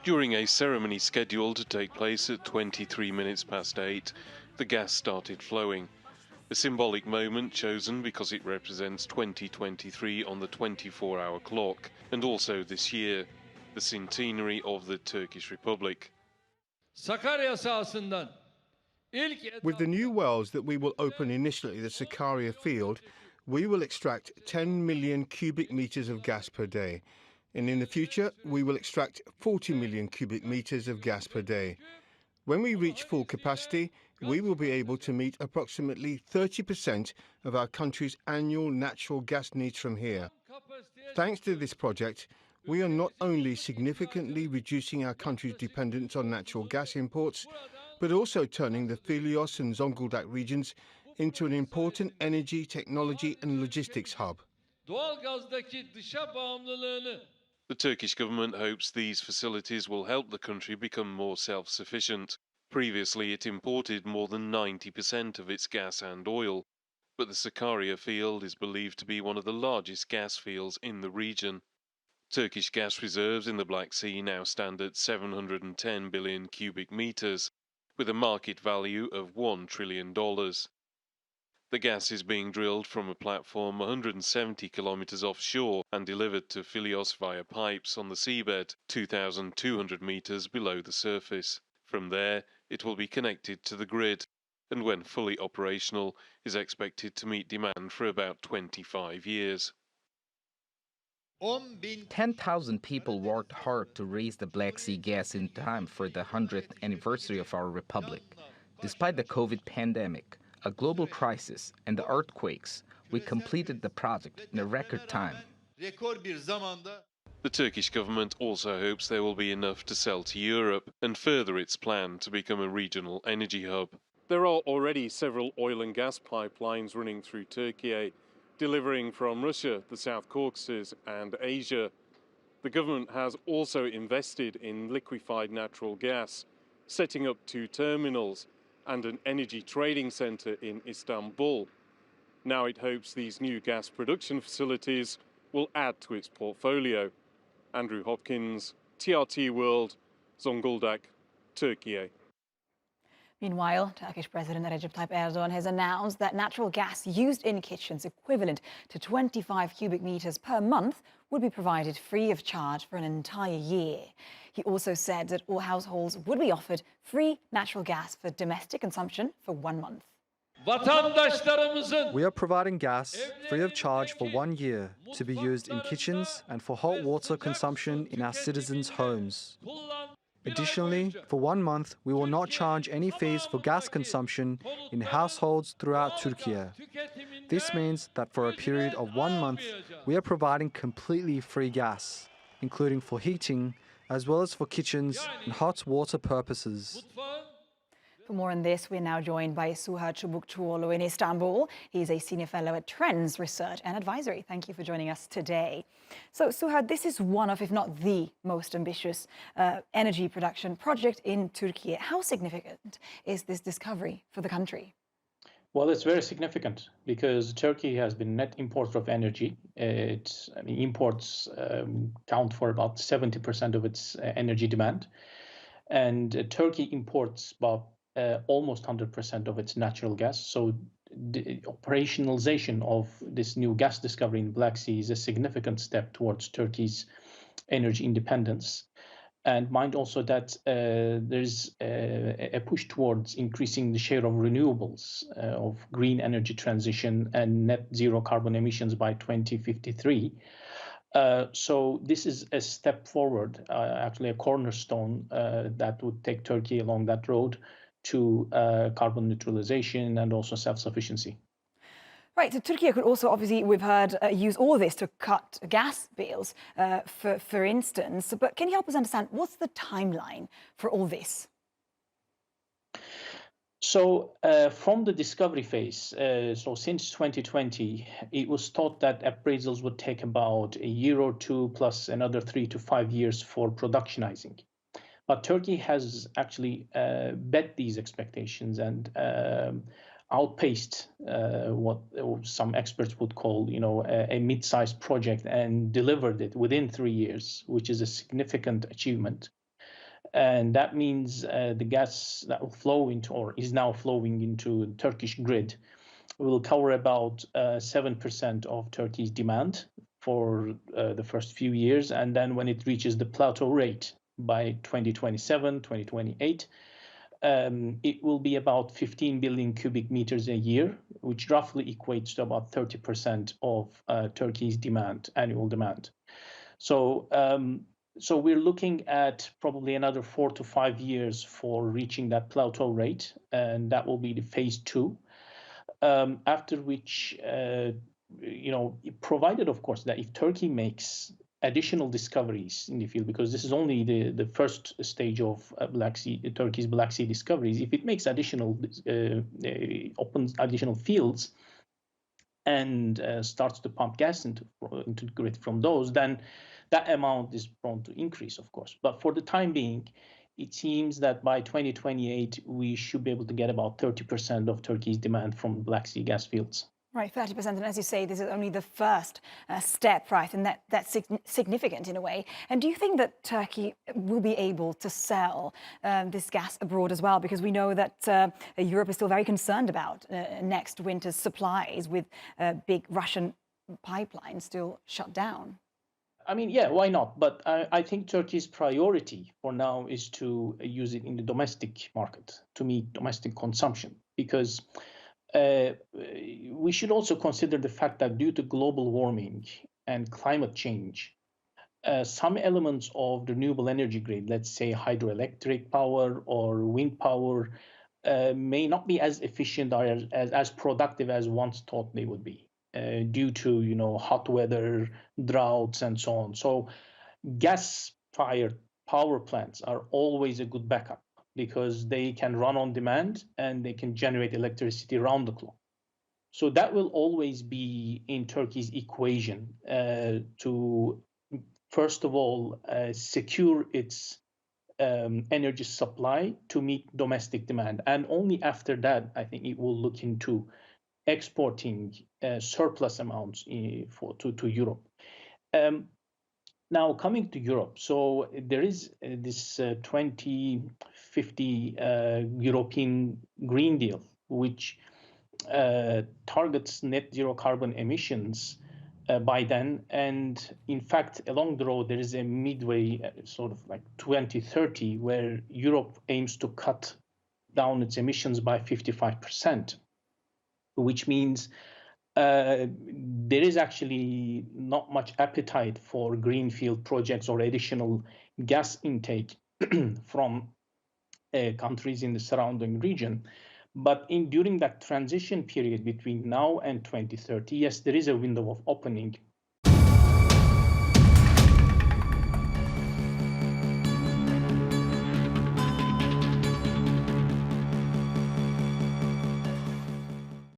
During a ceremony scheduled to take place at 23 minutes past 8, the gas started flowing. A symbolic moment chosen because it represents 2023 on the 24-hour clock, and also this year, the centenary of the Turkish Republic. Sakarya sahasından With the new wells that we will open initially, the Sakarya field, we will extract 10 million cubic meters of gas per day. And in the future, we will extract 40 million cubic meters of gas per day. When we reach full capacity, we will be able to meet approximately 30% of our country's annual natural gas needs from here. Thanks to this project, we are not only significantly reducing our country's dependence on natural gas imports, but also turning the Filios and Zonguldak regions into an important energy, technology and logistics hub. The Turkish government hopes these facilities will help the country become more self-sufficient. Previously, it imported more than 90% of its gas and oil, but the Sakarya field is believed to be one of the largest gas fields in the region. Turkish gas reserves in the Black Sea now stand at 710 billion cubic meters, with a market value of $1 trillion. The gas is being drilled from a platform 170 kilometers offshore and delivered to Filios via pipes on the seabed 2,200 meters below the surface. From there, it will be connected to the grid, and when fully operational, is expected to meet demand for about 25 years. 10,000 people worked hard to raise the Black Sea gas in time for the 100th anniversary of our republic. Despite the COVID pandemic, a global crisis, and the earthquakes, we completed the project in a record time. The Turkish government also hopes there will be enough to sell to Europe and further its plan to become a regional energy hub. There are already several oil and gas pipelines running through Turkiye, delivering from Russia, the South Caucasus and Asia. The government has also invested in liquefied natural gas, setting up 2 terminals and an energy trading centre in Istanbul. Now it hopes these new gas production facilities will add to its portfolio. Andrew Hopkins, TRT World, Zonguldak, Türkiye. Meanwhile, Turkish President Recep Tayyip Erdogan has announced that natural gas used in kitchens equivalent to 25 cubic meters per month would be provided free of charge for an entire year. He also said that all households would be offered free natural gas for domestic consumption for 1 month. We are providing gas free of charge for 1 year to be used in kitchens and for hot water consumption in our citizens' homes. Additionally, for 1 month, we will not charge any fees for gas consumption in households throughout Türkiye. This means that for a period of 1 month, we are providing completely free gas, including for heating, as well as for kitchens and hot water purposes. For more on this, we're now joined by Suha Çubukçuoğlu in Istanbul. He's a senior fellow at Trends Research and Advisory. Thank you for joining us today. So, Suha, this is one of, if not the most ambitious energy production project in Turkey. How significant is this discovery for the country? Well, it's very significant because Turkey has been net importer of energy. Imports count for about 70% of its energy demand. And Turkey imports about almost 100% of its natural gas. So the operationalization of this new gas discovery in the Black Sea is a significant step towards Turkey's energy independence. And mind also that there's a push towards increasing the share of renewables, of green energy transition and net zero carbon emissions by 2053. So this is a step forward, actually a cornerstone that would take Turkey along that road to carbon neutralization and also self-sufficiency. Right, so Turkey could also, obviously, we've heard, use all this to cut gas bills, for instance. But can you help us understand, what's the timeline for all this? So from the discovery phase, so since 2020, it was thought that appraisals would take about a year or two plus another 3 to 5 years for productionizing. But Turkey has actually bet these expectations and outpaced what some experts would call, a mid-sized project and delivered it within 3 years, which is a significant achievement. And that means the gas that will flow into, or is now flowing into the Turkish grid, will cover about 7% of Turkey's demand for the first few years. And then when it reaches the plateau rate by 2027, 2028, it will be about 15 billion cubic meters a year, which roughly equates to about 30% of Turkey's demand, annual demand. So we're looking at probably another 4 to 5 years for reaching that plateau rate, and that will be the phase 2. After which, provided, of course, that if Turkey makes additional discoveries in the field, because this is only the first stage of Turkey's Black Sea discoveries, if it makes opens additional fields and starts to pump gas into the grid from those, then that amount is prone to increase, of course. But for the time being, it seems that by 2028, we should be able to get about 30% of Turkey's demand from Black Sea gas fields. Right, 30%. And as you say, this is only the first step, right? And that's significant in a way. And do you think that Turkey will be able to sell this gas abroad as well? Because we know that Europe is still very concerned about next winter's supplies with big Russian pipelines still shut down. I mean, yeah, why not? But I think Turkey's priority for now is to use it in the domestic market to meet domestic consumption, because we should also consider the fact that due to global warming and climate change, some elements of the renewable energy grid, let's say hydroelectric power or wind power, may not be as efficient or as productive as once thought they would be. Due to hot weather, droughts, and so on. So gas-fired power plants are always a good backup because they can run on demand and they can generate electricity around the clock. So that will always be in Turkey's equation to, first of all, secure its energy supply to meet domestic demand. And only after that, I think it will look into exporting surplus amounts to Europe. Now, coming to Europe, so there is this 2050 European Green Deal, which targets net zero carbon emissions by then. And in fact, along the road, there is a midway, sort of like 2030, where Europe aims to cut down its emissions by 55%. Which means there is actually not much appetite for greenfield projects or additional gas intake from countries in the surrounding region. But during that transition period between now and 2030, yes, there is a window of opening